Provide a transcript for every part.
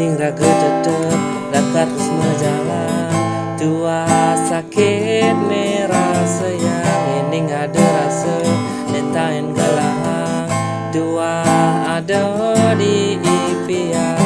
Ening raga tetep lakar terus menjalan. Tua sakit merah sayang, ening ada rasa netain gelang. Tua ada di impian.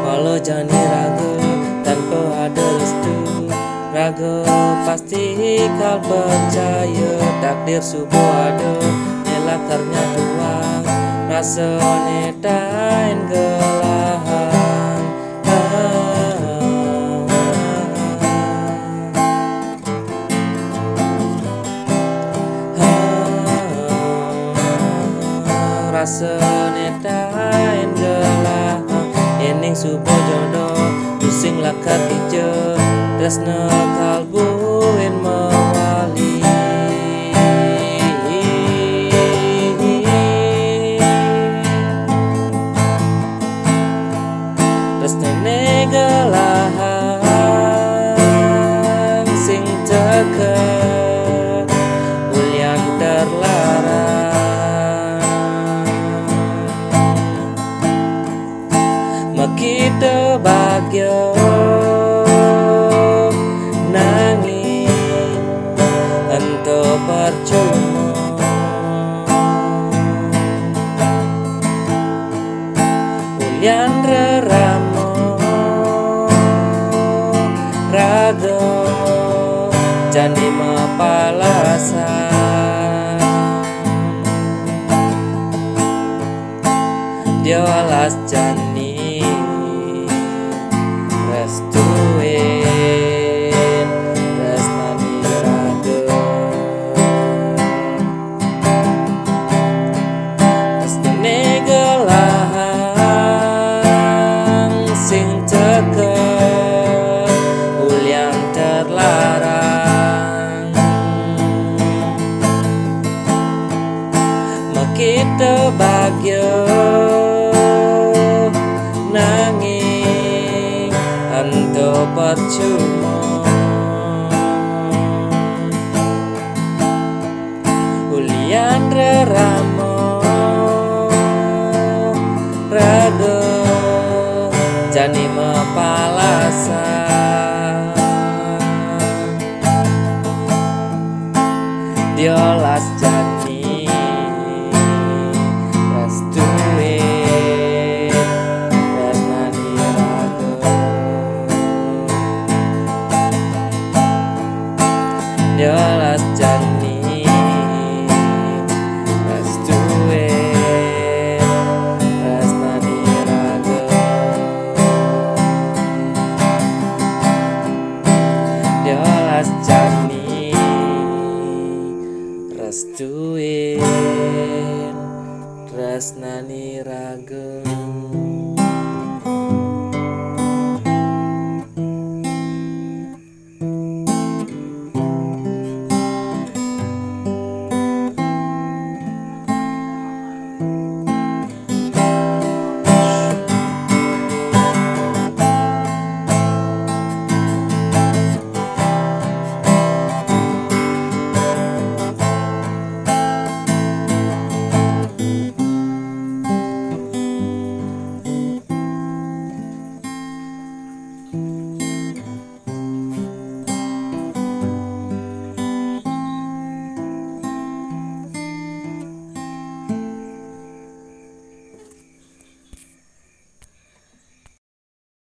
Walau jani raga tanpa ada restu, raga pasti kau percaya takdir subuh ada nelakarnya tuang rasa netain gelahan. Rasa netain gelahan ening subuh jodoh pusing lakar hijau tresna kalbuin mawali. Tresna negalahan sing teka ulian terlarang. Kita bahagia nangis untuk percuma. Ulian reramo raga jani mapalasan diolas jani restuin resnani raga resnane gelang sing teka ulian terlarang. Makita bahagia nangis untuk percuma. Ulian reramo raga jani mapalasan diolas jani restuin resnani raga diolas jani restuin resnani raga diolas jani restuin resnani raga.